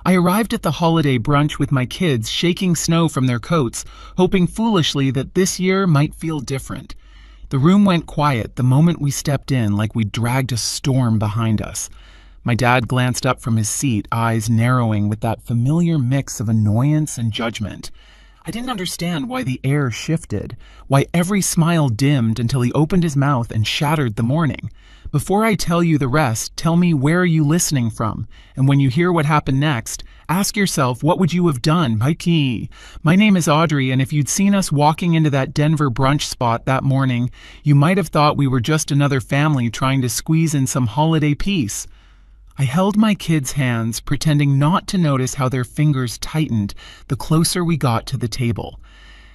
I arrived at the holiday brunch with my kids shaking snow from their coats, hoping foolishly that this year might feel different. The room went quiet the moment we stepped in, like we dragged a storm behind us. My dad glanced up from his seat, eyes narrowing with that familiar mix of annoyance and judgment. I didn't understand why the air shifted, why every smile dimmed until he opened his mouth and shattered the morning. Before I tell you the rest, tell me where are you listening from? And when you hear what happened next, ask yourself, what would you have done, Mikey? My name is Audrey, and if you'd seen us walking into that Denver brunch spot that morning, you might have thought we were just another family trying to squeeze in some holiday peace. I held my kids' hands, pretending not to notice how their fingers tightened the closer we got to the table.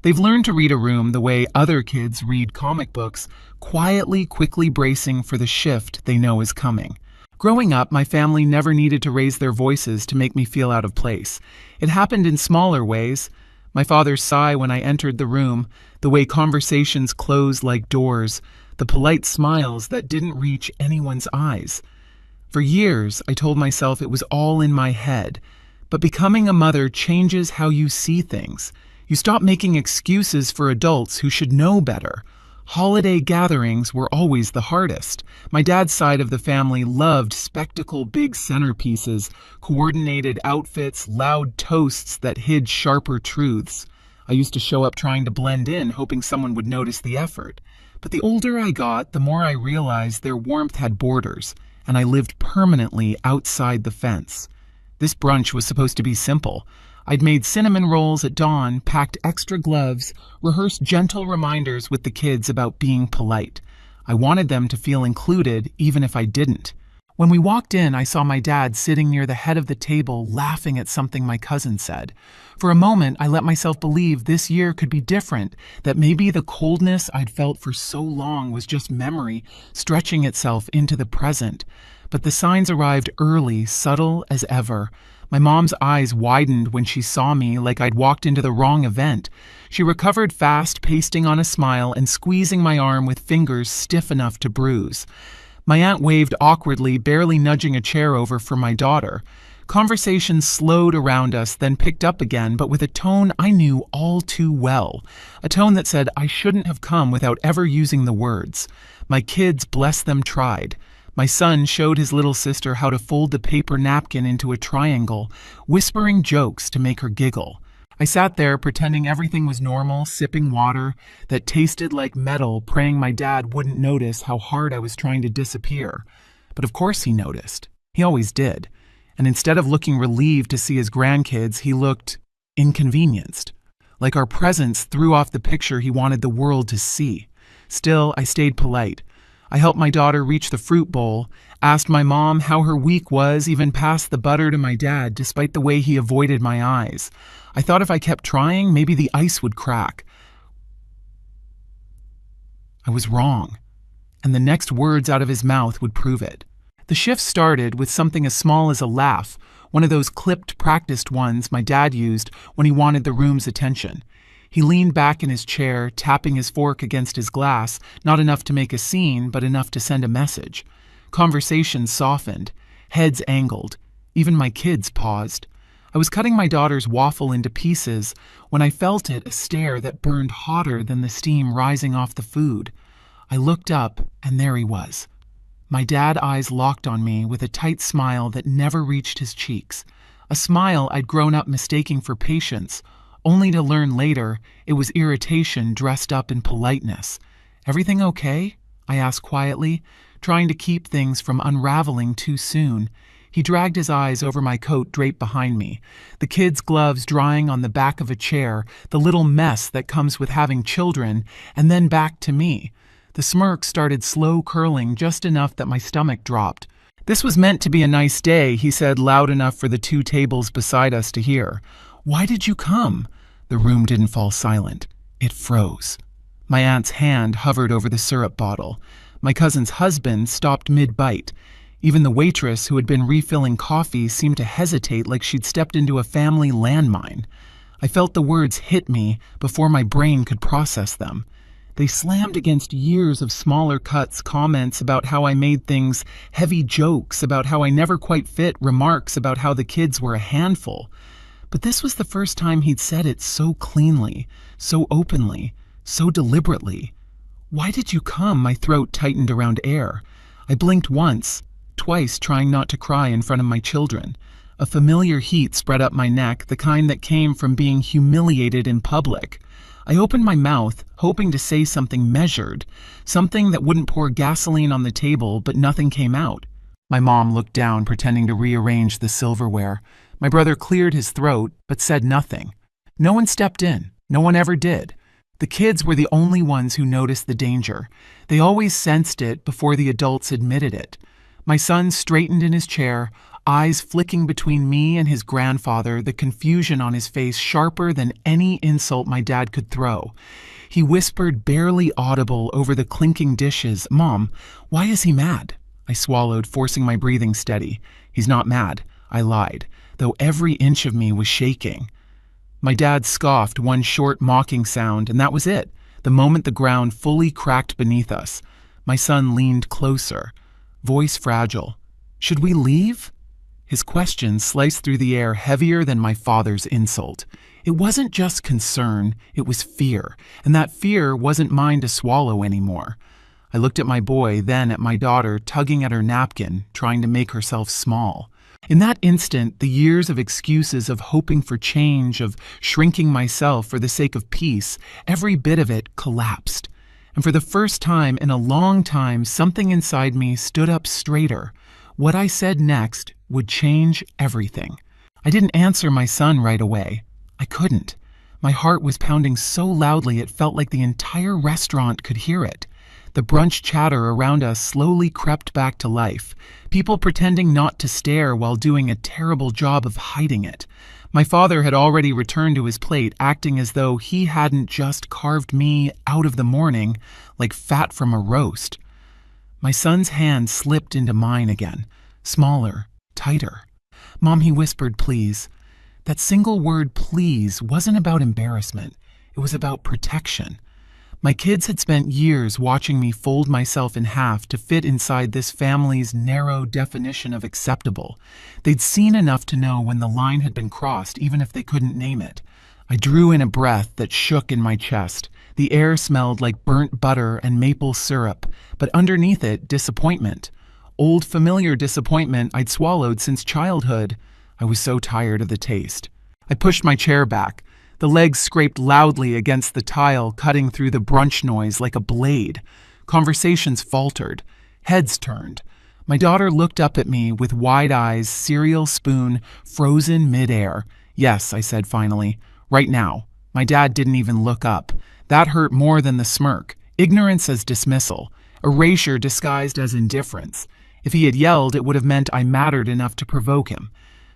They've learned to read a room the way other kids read comic books, quietly, quickly bracing for the shift they know is coming. Growing up, my family never needed to raise their voices to make me feel out of place. It happened in smaller ways. My father's sigh when I entered the room, the way conversations closed like doors, the polite smiles that didn't reach anyone's eyes. For years, I told myself it was all in my head. But becoming a mother changes how you see things. You stop making excuses for adults who should know better. Holiday gatherings were always the hardest. My dad's side of the family loved spectacle big centerpieces, coordinated outfits, loud toasts that hid sharper truths. I used to show up trying to blend in, hoping someone would notice the effort. But the older I got, the more I realized their warmth had borders, and I lived permanently outside the fence. This brunch was supposed to be simple. I'd made cinnamon rolls at dawn, packed extra gloves, rehearsed gentle reminders with the kids about being polite. I wanted them to feel included, even if I didn't. When we walked in, I saw my dad sitting near the head of the table, laughing at something my cousin said. For a moment, I let myself believe this year could be different, that maybe the coldness I'd felt for so long was just memory, stretching itself into the present. But the signs arrived early, subtle as ever. My mom's eyes widened when she saw me, like I'd walked into the wrong event. She recovered fast, pasting on a smile and squeezing my arm with fingers stiff enough to bruise. My aunt waved awkwardly, barely nudging a chair over for my daughter. Conversation slowed around us, then picked up again, but with a tone I knew all too well. A tone that said I shouldn't have come without ever using the words. My kids, bless them, tried. My son showed his little sister how to fold the paper napkin into a triangle, whispering jokes to make her giggle. I sat there pretending everything was normal, sipping water that tasted like metal, praying my dad wouldn't notice how hard I was trying to disappear. But of course he noticed. He always did. And instead of looking relieved to see his grandkids, he looked inconvenienced. Like our presence threw off the picture he wanted the world to see. Still, I stayed polite. I helped my daughter reach the fruit bowl, asked my mom how her week was, even passed the butter to my dad despite the way he avoided my eyes. I thought if I kept trying, maybe the ice would crack. I was wrong, and the next words out of his mouth would prove it. The shift started with something as small as a laugh, one of those clipped, practiced ones my dad used when he wanted the room's attention. He leaned back in his chair, tapping his fork against his glass, not enough to make a scene, but enough to send a message. Conversation softened, heads angled. Even my kids paused. I was cutting my daughter's waffle into pieces when I felt it, a stare that burned hotter than the steam rising off the food. I looked up, and there he was. My dad eyes locked on me with a tight smile that never reached his cheeks. A smile I'd grown up mistaking for patience, only to learn later it was irritation dressed up in politeness. "Everything okay?" I asked quietly, trying to keep things from unraveling too soon. He dragged his eyes over my coat draped behind me, the kids' gloves drying on the back of a chair, the little mess that comes with having children, and then back to me. The smirk started slow curling just enough that my stomach dropped. "This was meant to be a nice day," he said loud enough for the two tables beside us to hear. "Why did you come?" The room didn't fall silent. It froze. My aunt's hand hovered over the syrup bottle. My cousin's husband stopped mid-bite. Even the waitress who had been refilling coffee seemed to hesitate like she'd stepped into a family landmine. I felt the words hit me before my brain could process them. They slammed against years of smaller cuts, comments about how I made things, heavy jokes about how I never quite fit, remarks about how the kids were a handful. But this was the first time he'd said it so cleanly, so openly, so deliberately. "Why did you come?" My throat tightened around air. I blinked once, twice, trying not to cry in front of my children. A familiar heat spread up my neck, the kind that came from being humiliated in public. I opened my mouth, hoping to say something measured, something that wouldn't pour gasoline on the table, but nothing came out. My mom looked down, pretending to rearrange the silverware. My brother cleared his throat, but said nothing. No one stepped in. No one ever did. The kids were the only ones who noticed the danger. They always sensed it before the adults admitted it. My son straightened in his chair, eyes flicking between me and his grandfather, the confusion on his face sharper than any insult my dad could throw. He whispered, barely audible over the clinking dishes, "Mom, why is he mad?" I swallowed, forcing my breathing steady. "He's not mad," I lied, though every inch of me was shaking. My dad scoffed, one short mocking sound, and that was it. The moment the ground fully cracked beneath us, my son leaned closer, voice fragile. "Should we leave?" His question sliced through the air heavier than my father's insult. It wasn't just concern, it was fear, and that fear wasn't mine to swallow anymore. I looked at my boy, then at my daughter, tugging at her napkin, trying to make herself small. In that instant, the years of excuses, of hoping for change, of shrinking myself for the sake of peace, every bit of it collapsed. And for the first time in a long time, something inside me stood up straighter. What I said next would change everything. I didn't answer my son right away. I couldn't. My heart was pounding so loudly it felt like the entire restaurant could hear it. The brunch chatter around us slowly crept back to life, people pretending not to stare while doing a terrible job of hiding it. My father had already returned to his plate, acting as though he hadn't just carved me out of the morning like fat from a roast. My son's hand slipped into mine again, smaller, tighter. "Mom," he whispered, "please." That single word, please, wasn't about embarrassment. It was about protection. My kids had spent years watching me fold myself in half to fit inside this family's narrow definition of acceptable. They'd seen enough to know when the line had been crossed, even if they couldn't name it. I drew in a breath that shook in my chest. The air smelled like burnt butter and maple syrup, but underneath it, disappointment. Old familiar disappointment I'd swallowed since childhood. I was so tired of the taste. I pushed my chair back. The legs scraped loudly against the tile, cutting through the brunch noise like a blade. Conversations faltered. Heads turned. My daughter looked up at me with wide eyes, cereal spoon, frozen midair. "Yes," I said finally. "Right now." My dad didn't even look up. That hurt more than the smirk. Ignorance as dismissal. Erasure disguised as indifference. If he had yelled, it would have meant I mattered enough to provoke him.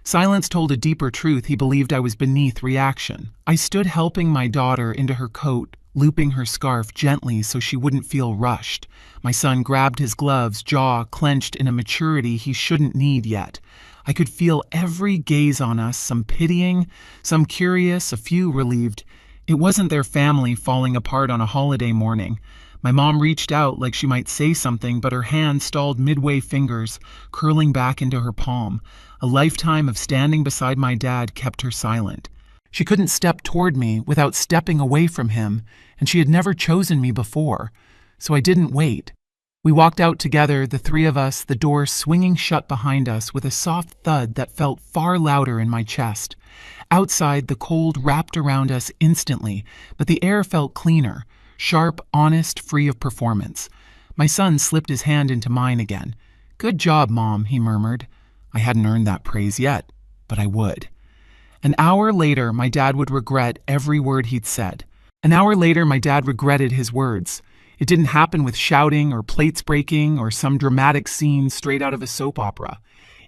Silence told a deeper truth. He believed I was beneath reaction. I stood helping my daughter into her coat, looping her scarf gently so she wouldn't feel rushed. My son grabbed his gloves, jaw clenched in a maturity he shouldn't need yet. I could feel every gaze on us, some pitying, some curious, a few relieved. It wasn't their family falling apart on a holiday morning. My mom reached out like she might say something, but her hand stalled midway, fingers curling back into her palm. A lifetime of standing beside my dad kept her silent. She couldn't step toward me without stepping away from him, and she had never chosen me before, so I didn't wait. We walked out together, the three of us, the door swinging shut behind us with a soft thud that felt far louder in my chest. Outside, the cold wrapped around us instantly, but the air felt cleaner, sharp, honest, free of performance. My son slipped his hand into mine again. "Good job, Mom," he murmured. I hadn't earned that praise yet, but I would. An hour later, my dad would regret every word he'd said. An hour later, my dad regretted his words. It didn't happen with shouting or plates breaking or some dramatic scene straight out of a soap opera.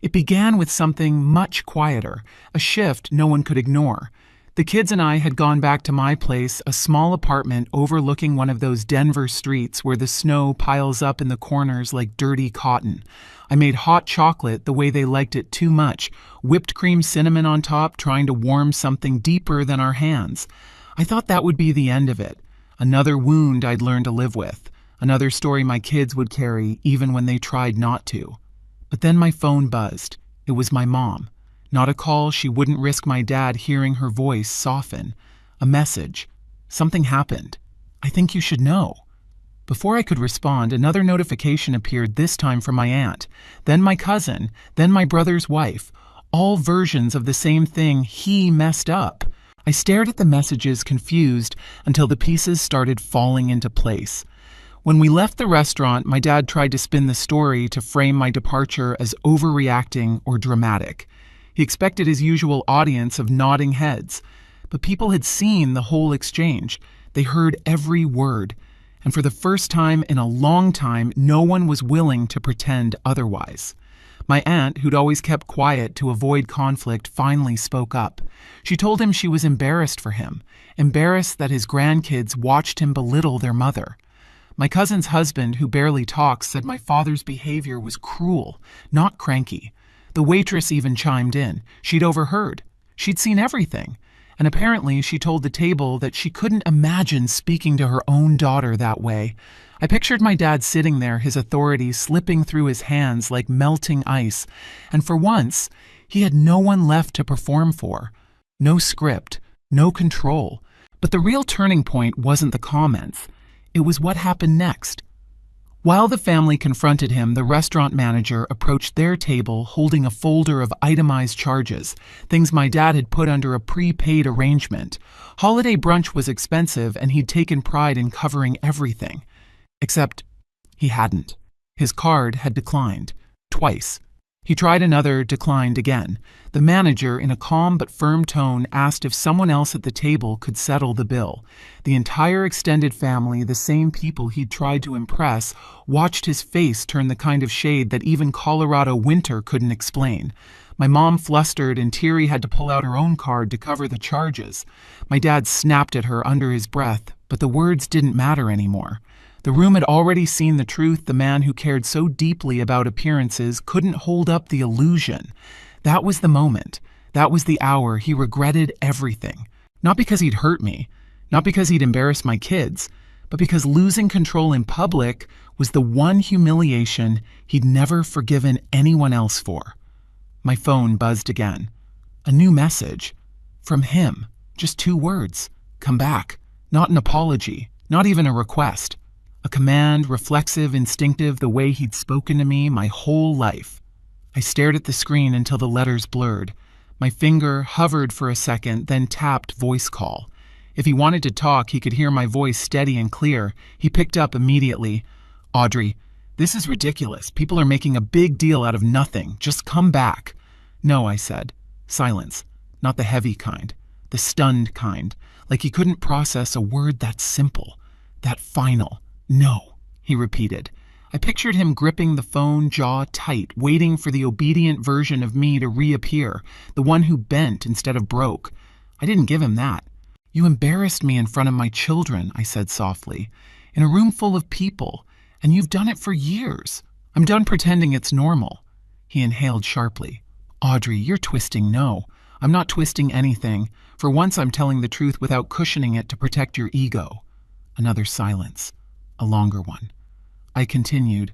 It began with something much quieter, a shift no one could ignore. The kids and I had gone back to my place, a small apartment overlooking one of those Denver streets where the snow piles up in the corners like dirty cotton. I made hot chocolate the way they liked it too much, whipped cream cinnamon on top, trying to warm something deeper than our hands. I thought that would be the end of it. Another wound I'd learned to live with. Another story my kids would carry even when they tried not to. But then my phone buzzed. It was my mom. Not a call she wouldn't risk my dad hearing her voice soften. A message. Something happened. I think you should know. Before I could respond, another notification appeared, this time from my aunt, then my cousin, then my brother's wife. All versions of the same thing. He messed up. I stared at the messages, confused, until the pieces started falling into place. When we left the restaurant, my dad tried to spin the story to frame my departure as overreacting or dramatic. He expected his usual audience of nodding heads. But people had seen the whole exchange. They heard every word. And for the first time in a long time, no one was willing to pretend otherwise. My aunt, who'd always kept quiet to avoid conflict, finally spoke up. She told him she was embarrassed for him, embarrassed that his grandkids watched him belittle their mother. My cousin's husband, who barely talks, said my father's behavior was cruel, not cranky. The waitress even chimed in. She'd overheard. She'd seen everything. And apparently she told the table that she couldn't imagine speaking to her own daughter that way. I pictured my dad sitting there, his authority slipping through his hands like melting ice, and for once, he had no one left to perform for. No script, no control. But the real turning point wasn't the comments. It was what happened next. While the family confronted him, the restaurant manager approached their table holding a folder of itemized charges, things my dad had put under a prepaid arrangement. Holiday brunch was expensive, and he'd taken pride in covering everything. Except he hadn't. His card had declined. Twice. He tried another, declined again. The manager, in a calm but firm tone, asked if someone else at the table could settle the bill. The entire extended family, the same people he'd tried to impress, watched his face turn the kind of shade that even Colorado winter couldn't explain. My mom, flustered and teary, had to pull out her own card to cover the charges. My dad snapped at her under his breath, but the words didn't matter anymore. The room had already seen the truth. The man who cared so deeply about appearances couldn't hold up the illusion. That was the moment. That was the hour. He regretted everything. Not because he'd hurt me, not because he'd embarrassed my kids, but because losing control in public was the one humiliation he'd never forgiven anyone else for. My phone buzzed again. A new message. From him. Just 2 words. Come back. Not an apology. Not even a request. A command, reflexive, instinctive, the way he'd spoken to me my whole life. I stared at the screen until the letters blurred. My finger hovered for a second, then tapped voice call. If he wanted to talk, he could hear my voice steady and clear. He picked up immediately. Audrey, this is ridiculous. People are making a big deal out of nothing. Just come back. No, I said. Silence. Not the heavy kind. The stunned kind. Like he couldn't process a word that simple. That final. No, he repeated. I pictured him gripping the phone, jaw tight, waiting for the obedient version of me to reappear, the one who bent instead of broke. I didn't give him that. You embarrassed me in front of my children, I said softly, in a room full of people, and you've done it for years. I'm done pretending it's normal. He inhaled sharply. Audrey, you're twisting. No, I'm not twisting anything. For once, I'm telling the truth without cushioning it to protect your ego. Another silence. A longer one. I continued.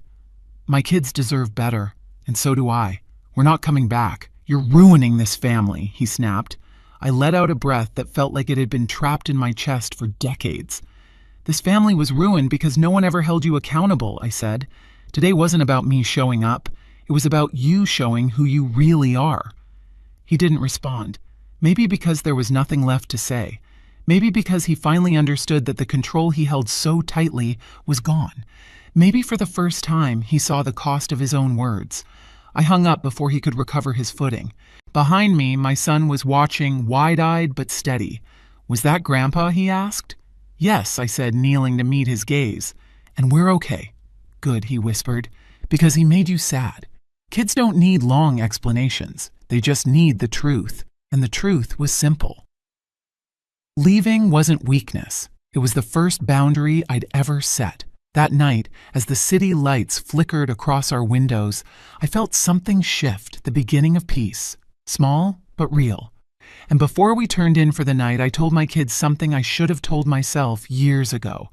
My kids deserve better, and so do I. We're not coming back. You're ruining this family, he snapped. I let out a breath that felt like it had been trapped in my chest for decades. This family was ruined because no one ever held you accountable, I said. Today wasn't about me showing up. It was about you showing who you really are. He didn't respond. Maybe because there was nothing left to say. Maybe because he finally understood that the control he held so tightly was gone. Maybe for the first time he saw the cost of his own words. I hung up before he could recover his footing. Behind me, my son was watching, wide-eyed but steady. Was that Grandpa? He asked. Yes, I said, kneeling to meet his gaze. And we're okay. Good, he whispered, because he made you sad. Kids don't need long explanations. They just need the truth. And the truth was simple. Leaving wasn't weakness. It was the first boundary I'd ever set. That night, as the city lights flickered across our windows, I felt something shift, the beginning of peace. Small, but real. And before we turned in for the night, I told my kids something I should have told myself years ago.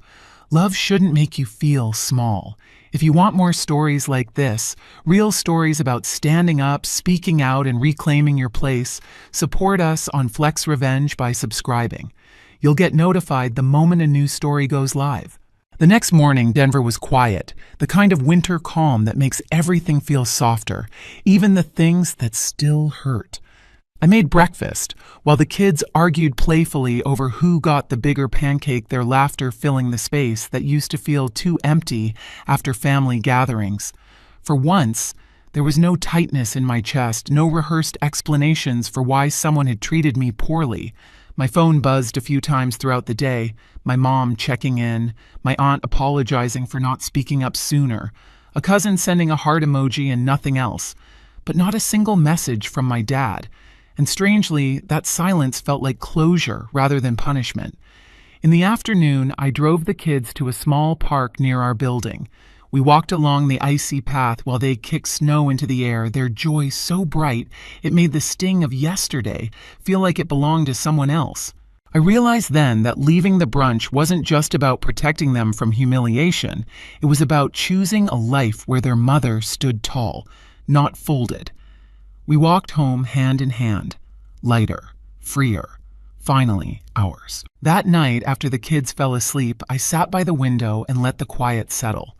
Love shouldn't make you feel small. If you want more stories like this, real stories about standing up, speaking out, and reclaiming your place, support us on Flex Revenge by subscribing. You'll get notified the moment a new story goes live. The next morning, Denver was quiet, the kind of winter calm that makes everything feel softer, even the things that still hurt. I made breakfast, while the kids argued playfully over who got the bigger pancake, their laughter filling the space that used to feel too empty after family gatherings. For once, there was no tightness in my chest, no rehearsed explanations for why someone had treated me poorly. My phone buzzed a few times throughout the day, my mom checking in, my aunt apologizing for not speaking up sooner, a cousin sending a heart emoji and nothing else, but not a single message from my dad. And strangely, that silence felt like closure rather than punishment. In the afternoon, I drove the kids to a small park near our building. We walked along the icy path while they kicked snow into the air, their joy so bright it made the sting of yesterday feel like it belonged to someone else. I realized then that leaving the brunch wasn't just about protecting them from humiliation. It was about choosing a life where their mother stood tall, not folded. We walked home hand in hand, lighter, freer, finally ours. That night, after the kids fell asleep, I sat by the window and let the quiet settle.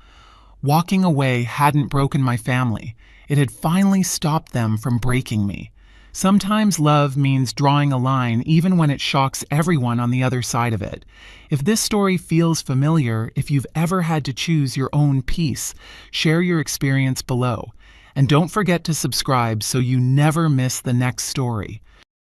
Walking away hadn't broken my family. It had finally stopped them from breaking me. Sometimes love means drawing a line even when it shocks everyone on the other side of it. If this story feels familiar, if you've ever had to choose your own peace, share your experience below. And don't forget to subscribe so you never miss the next story.